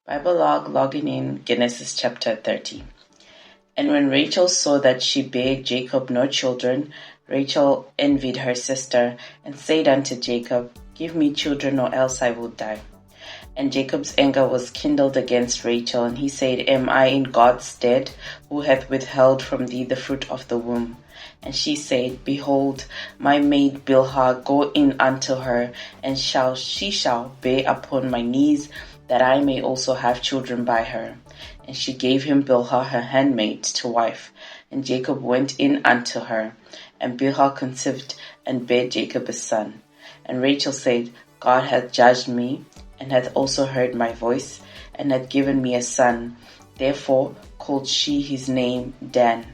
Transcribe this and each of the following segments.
Bible log logging in Genesis chapter 30. And when Rachel saw that she bare Jacob no children, Rachel envied her sister, and said unto Jacob, Give me children, or else I will die. And Jacob's anger was kindled against Rachel, and he said, Am I in God's stead, who hath withheld from thee the fruit of the womb? And she said, Behold, my maid Bilhah, go in unto her, and she shall bear upon my knees, that I may also have children by her. And she gave him Bilhah her handmaid to wife. And Jacob went in unto her. And Bilhah conceived, and bare Jacob a son. And Rachel said, God hath judged me, and hath also heard my voice, and hath given me a son. Therefore called she his name Dan.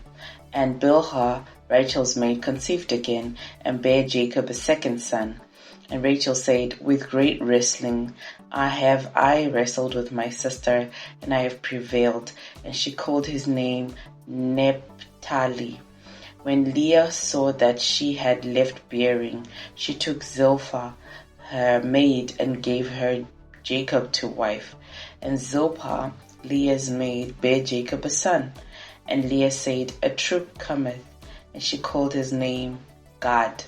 And Bilhah, Rachel's maid, conceived again, and bare Jacob a second son. And Rachel said, With great wrestling I wrestled with my sister, and I have prevailed. And she called his name Naphtali. When Leah saw that she had left bearing, she took Zilpah, her maid, and gave her Jacob to wife. And Zilpah, Leah's maid, bare Jacob a son. And Leah said, A troop cometh. And she called his name Gad.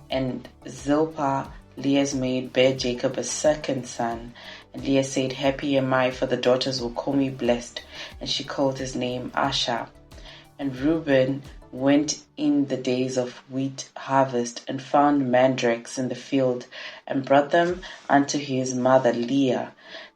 And Zilpah, Leah's maid, bare Jacob a second son. And Leah said, Happy am I, for the daughters will call me blessed. And she called his name Asher. And Reuben went in the days of wheat harvest, and found mandrakes in the field, and brought them unto his mother Leah.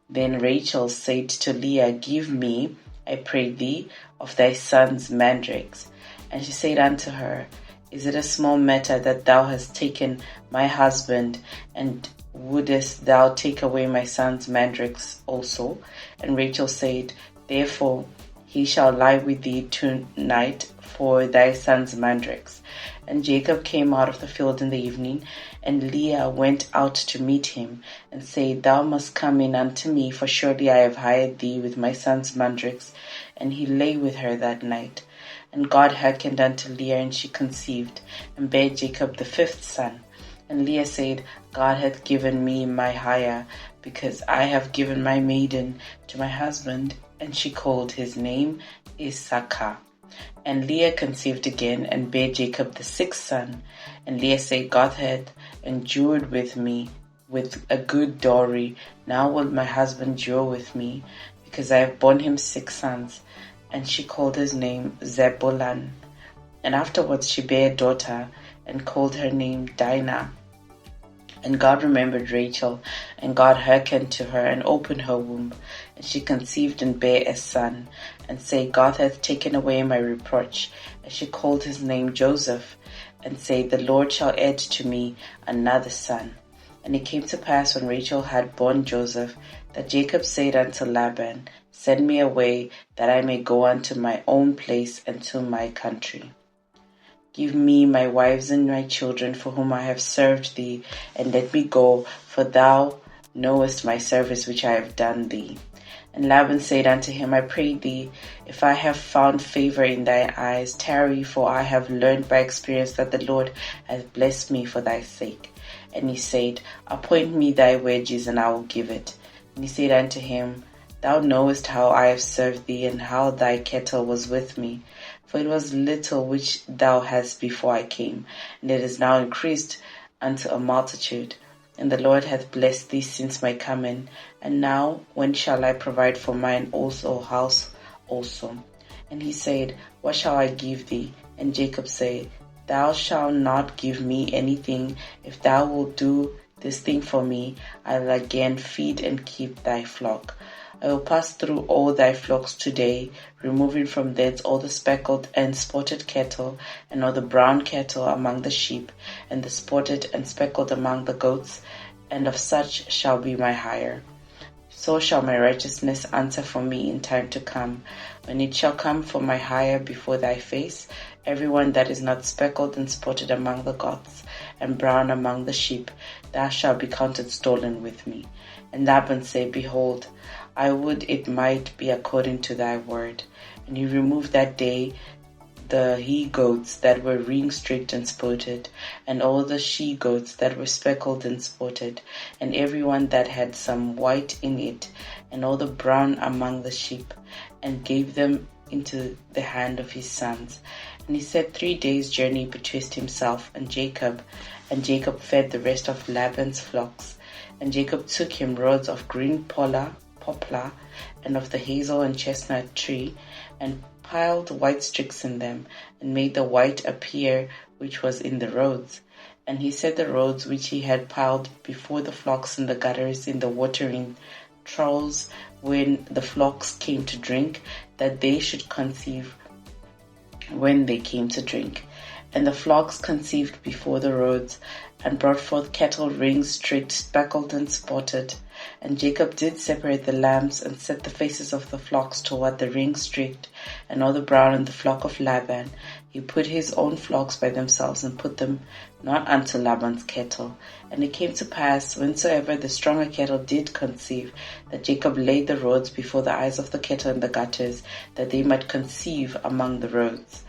Then Rachel said to Leah, Give me, I pray thee, of thy son's mandrakes. And she said unto her, Is it a small matter that thou hast taken my husband, and wouldest thou take away my son's mandrakes also? And Rachel said, Therefore he shall lie with thee tonight for thy son's mandrakes. And Jacob came out of the field in the evening, and Leah went out to meet him, and said, Thou must come in unto me, for surely I have hired thee with my son's mandrakes. And he lay with her that night. And God hearkened unto Leah, and she conceived, and bare Jacob the fifth son. And Leah said, God hath given me my hire, because I have given my maiden to my husband. And she called his name Issachar. And Leah conceived again, and bare Jacob the sixth son. And Leah said, God hath endured with me with a good dowry. Now will my husband endure with me, because I have borne him 6 sons. And she called his name Zebulun. And afterwards she bare a daughter, and called her name Dinah. And God remembered Rachel, and God hearkened to her, and opened her womb. And she conceived and bare a son, and said, God hath taken away my reproach. And she called his name Joseph, and said, The Lord shall add to me another son. And it came to pass, when Rachel had borne Joseph, that Jacob said unto Laban, Send me away, that I may go unto my own place and to my country. Give me my wives and my children, for whom I have served thee, and let me go, for thou knowest my service which I have done thee. And Laban said unto him, I pray thee, if I have found favor in thy eyes, tarry, for I have learned by experience that the Lord hath blessed me for thy sake. And he said, Appoint me thy wages, and I will give it. And he said unto him, Thou knowest how I have served thee, and how thy cattle was with me. For it was little which thou hadst before I came, and it is now increased unto a multitude. And the Lord hath blessed thee since my coming. And now, when shall I provide for mine also house also? And he said, What shall I give thee? And Jacob said, Thou shalt not give me anything. If thou wilt do this thing for me, I will again feed and keep thy flock. I will pass through all thy flocks today, removing from thence all the speckled and spotted cattle, and all the brown cattle among the sheep, and the spotted and speckled among the goats, and of such shall be my hire. So shall my righteousness answer for me in time to come, when it shall come for my hire before thy face. Every one that is not speckled and spotted among the goats, and brown among the sheep, thou shalt be counted stolen with me. And Laban said, Behold, I would it might be according to thy word. And he removed that day the he-goats that were ring-streaked and spotted, and all the she-goats that were speckled and spotted, and every one that had some white in it, and all the brown among the sheep, and gave them into the hand of his sons. And he set 3 days' journey betwixt himself and Jacob fed the rest of Laban's flocks. And Jacob took him rods of green poplar, and of the hazel and chestnut tree, and piled white sticks in them, and made the white appear which was in the roads. And he set the roads which he had piled before the flocks in the gutters in the watering troughs when the flocks came to drink, that they should conceive when they came to drink. And the flocks conceived before the roads, and brought forth cattle ring-streaked, speckled, and spotted. And Jacob did separate the lambs, and set the faces of the flocks toward the ring-streaked, and all the brown in the flock of Laban. He put his own flocks by themselves, and put them not unto Laban's cattle. And it came to pass, whensoever the stronger cattle did conceive, that Jacob laid the rods before the eyes of the cattle in the gutters, that they might conceive among the roads.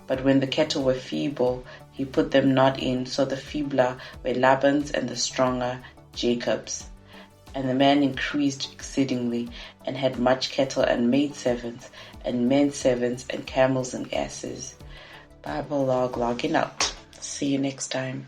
But when the cattle were feeble, he put them not in, so the feebler were Laban's, and the stronger Jacob's. And the man increased exceedingly, and had much cattle, and maidservants, and men servants, and camels and asses. Bible log logging out. See you next time.